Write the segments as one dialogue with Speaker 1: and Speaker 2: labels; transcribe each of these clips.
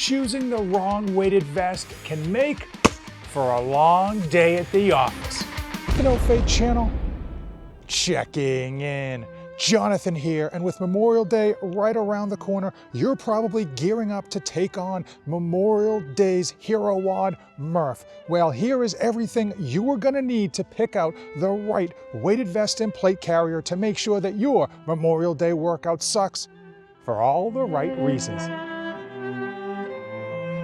Speaker 1: choosing the wrong weighted vest can make for a long day at the office. The No Fate channel, checking in. Jonathan here, and with Memorial Day right around the corner, you're probably gearing up to take on Memorial Day's hero WOD, Murph. Well, here is everything you are gonna need to pick out the right weighted vest and plate carrier to make sure that your Memorial Day workout sucks for all the right reasons.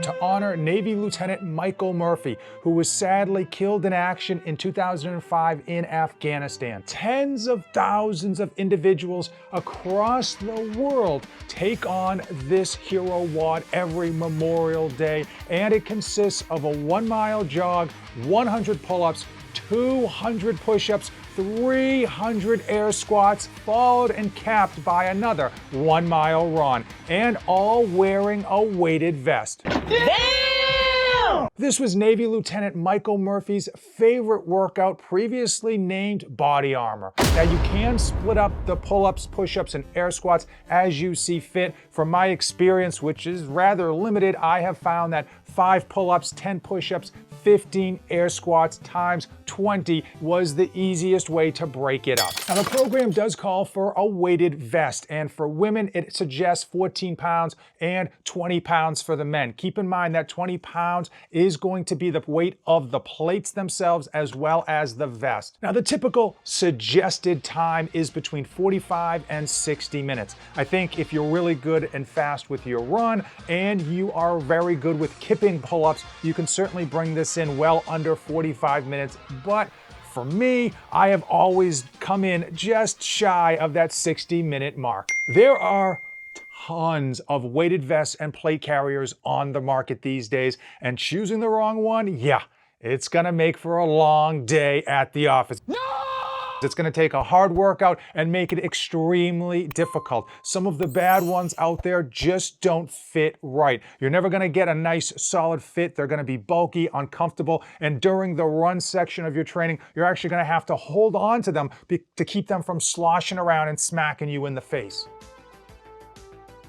Speaker 1: To honor Navy Lieutenant Michael Murphy, who was sadly killed in action in 2005 in Afghanistan. Tens of thousands of individuals across the world take on this hero WOD every Memorial Day, and it consists of a 1-mile jog, 100 pull-ups, 200 push-ups, 300 air squats, followed and capped by another 1-mile run, and all wearing a weighted vest. Damn! This was Navy Lieutenant Michael Murphy's favorite workout, previously named body armor. Now you can split up the pull-ups, push-ups, and air squats as you see fit. From my experience, which is rather limited, I have found that 5 pull-ups, 10 push-ups, 15 air squats times 20 was the easiest way to break it up. Now the program does call for a weighted vest, and for women it suggests 14 pounds and 20 pounds for the men. Keep in mind that 20 pounds is going to be the weight of the plates themselves as well as the vest. Now the typical suggested time is between 45 and 60 minutes. I think if you're really good and fast with your run and you are very good with kipping pull-ups, you can certainly bring this in well under 45 minutes, but for me, I have always come in just shy of that 60-minute mark. There are tons of weighted vests and plate carriers on the market these days, and choosing the wrong one, yeah, it's gonna make for a long day at the office. No! It's gonna take a hard workout and make it extremely difficult. Some of the bad ones out there just don't fit right. You're never gonna get a nice solid fit. They're gonna be bulky, uncomfortable, and during the run section of your training, you're actually gonna have to hold on to them to keep them from sloshing around and smacking you in the face.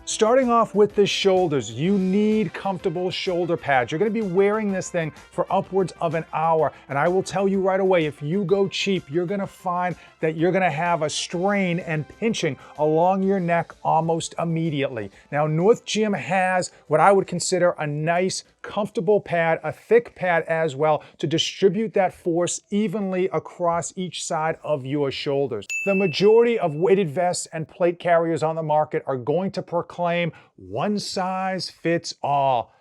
Speaker 1: Starting off with the shoulders, you need comfortable shoulder pads. You're gonna be wearing this thing for upwards of an hour, and I will tell you right away, if you go cheap, you're gonna find that you're gonna have a strain and pinching along your neck almost immediately. Now, North Gym has what I would consider a nice, comfortable pad, a thick pad as well, to distribute that force evenly across each side of your shoulders. The majority of weighted vests and plate carriers on the market are going to proclaim one size fits all.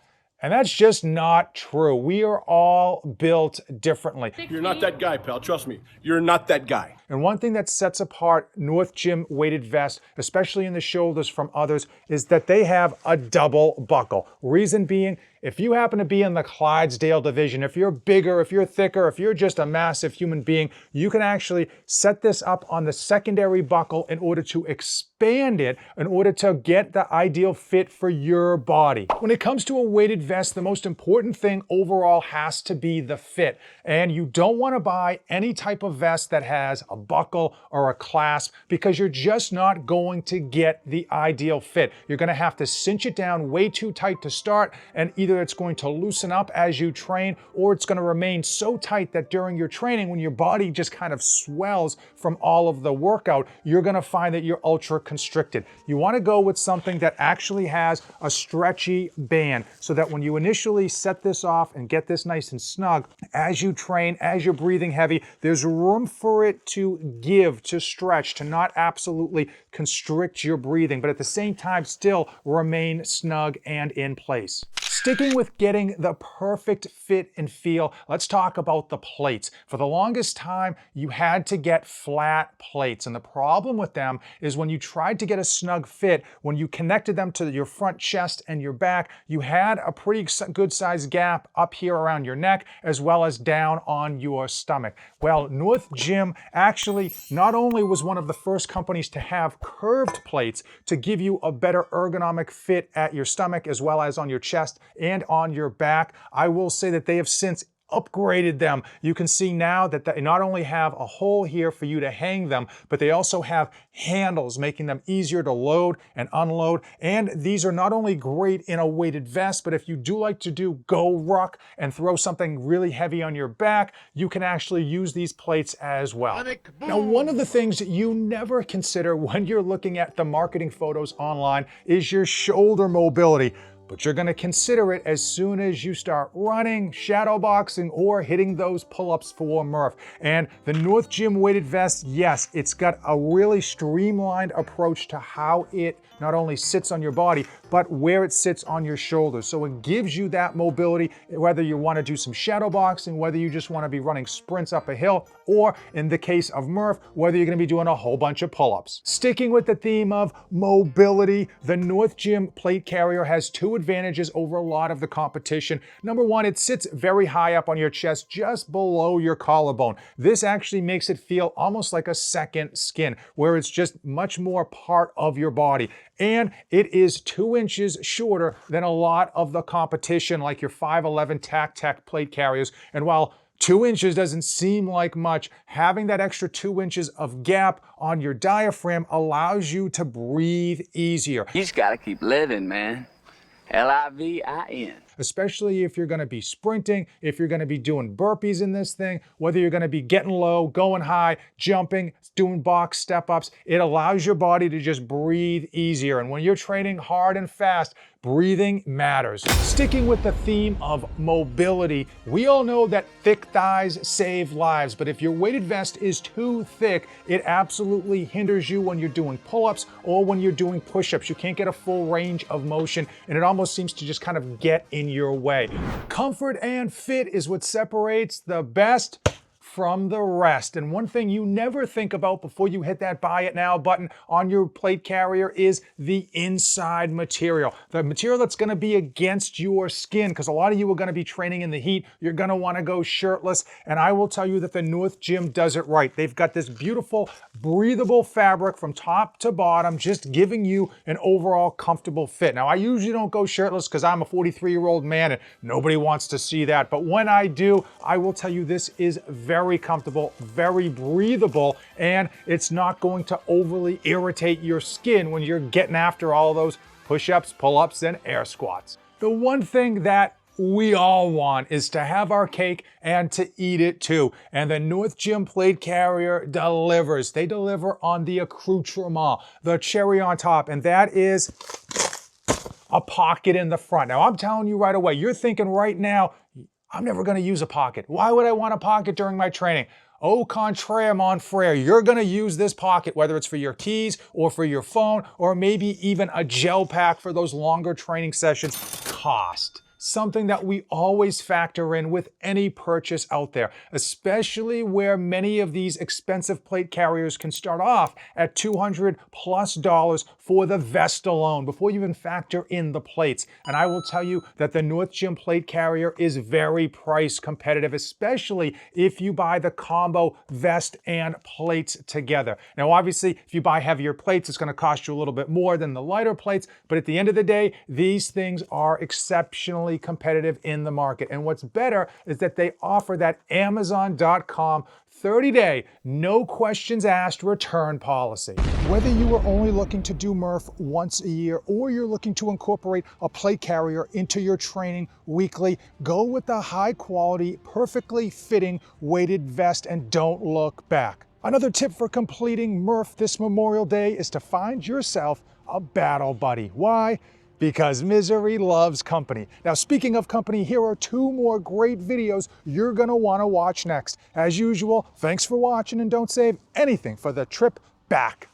Speaker 1: And that's just not true. We are all built differently.
Speaker 2: You're not that guy, pal. Trust me. You're not that guy.
Speaker 1: And one thing that sets apart North Gym weighted vests, especially in the shoulders from others, is that they have a double buckle. Reason being, if you happen to be in the Clydesdale division, if you're bigger, if you're thicker, if you're just a massive human being, you can actually set this up on the secondary buckle in order to expand it, in order to get the ideal fit for your body. When it comes to a weighted vest, the most important thing overall has to be the fit. And you don't want to buy any type of vest that has a buckle or a clasp, because you're just not going to get the ideal fit. You're going to have to cinch it down way too tight to start, and either it's going to loosen up as you train, or it's going to remain so tight that during your training, when your body just kind of swells from all of the workout, you're going to find that you're ultra constricted. You want to go with something that actually has a stretchy band, so that when you initially set this off and get this nice and snug, as you train, as you're breathing heavy, there's room for it to give, to stretch, to not absolutely constrict your breathing, but at the same time still remain snug and in place. Sticking with getting the perfect fit and feel, let's talk about the plates. For the longest time, you had to get flat plates, and the problem with them is when you tried to get a snug fit, when you connected them to your front chest and your back, you had a pretty good sized gap up here around your neck as well as down on your stomach. Well, North Gym actually not only was one of the first companies to have curved plates to give you a better ergonomic fit at your stomach as well as on your chest and on your back, I will say that they have since upgraded them. You can see now that they not only have a hole here for you to hang them, but they also have handles, making them easier to load and unload. And these are not only great in a weighted vest, but if you do like to do go ruck and throw something really heavy on your back, you can actually use these plates as well. Now, one of the things that you never consider when you're looking at the marketing photos online is your shoulder mobility. But you're gonna consider it as soon as you start running, shadow boxing, or hitting those pull-ups for Murph. And the North Gym weighted vest, yes, it's got a really streamlined approach to how it not only sits on your body, but where it sits on your shoulders. So it gives you that mobility, whether you wanna do some shadow boxing, whether you just wanna be running sprints up a hill, or in the case of Murph, whether you're gonna be doing a whole bunch of pull-ups. Sticking with the theme of mobility, the North Gym plate carrier has two advantages over a lot of the competition. Number one, it sits very high up on your chest, just below your collarbone. This actually makes it feel almost like a second skin, where it's just much more part of your body. And it is 2 inches shorter than a lot of the competition, like your 5'11" Tech plate carriers. And while 2 inches doesn't seem like much, having that extra 2 inches of gap on your diaphragm allows you to breathe easier.
Speaker 3: You just gotta keep living, man. L-I-V-I-N.
Speaker 1: Especially if you're gonna be sprinting, if you're gonna be doing burpees in this thing, whether you're gonna be getting low, going high, jumping, doing box step-ups, it allows your body to just breathe easier. And when you're training hard and fast, breathing matters. Sticking with the theme of mobility, we all know that thick thighs save lives, but if your weighted vest is too thick, it absolutely hinders you when you're doing pull-ups or when you're doing push-ups. You can't get a full range of motion, and it almost seems to just kind of get in your way. Comfort and fit is what separates the best from the rest. And one thing you never think about before you hit that buy it now button on your plate carrier is the inside material. The material that's gonna be against your skin, because a lot of you are gonna be training in the heat. You're gonna wanna go shirtless. And I will tell you that the North Gym does it right. They've got this beautiful, breathable fabric from top to bottom, just giving you an overall comfortable fit. Now, I usually don't go shirtless because I'm a 43-year-old man and nobody wants to see that. But when I do, I will tell you this is very comfortable, very breathable, and it's not going to overly irritate your skin when you're getting after all those push-ups, pull-ups, and air squats. The one thing that we all want is to have our cake and to eat it too. And the North Gym plate carrier delivers. They deliver on the accoutrement, the cherry on top, and that is a pocket in the front. Now, I'm telling you right away, you're thinking right now, I'm never gonna use a pocket. Why would I want a pocket during my training? Au contraire, mon frère, you're gonna use this pocket, whether it's for your keys or for your phone, or maybe even a gel pack for those longer training sessions. Cost. Something that we always factor in with any purchase out there, especially where many of these expensive plate carriers can start off at $200+ for the vest alone before you even factor in the plates. And I will tell you that the North Gym plate carrier is very price competitive, especially if you buy the combo vest and plates together. Now, obviously, if you buy heavier plates, it's gonna cost you a little bit more than the lighter plates, but at the end of the day, these things are exceptionally competitive in the market. And what's better is that they offer that Amazon.com 30-day, no questions asked return policy. Whether you are only looking to do Murph once a year or you're looking to incorporate a plate carrier into your training weekly, go with the high quality, perfectly fitting weighted vest and don't look back. Another tip for completing Murph this Memorial Day is to find yourself a battle buddy. Why? Because misery loves company. Now, speaking of company, here are 2 more great videos you're gonna wanna watch next. As usual, thanks for watching and don't save anything for the trip back.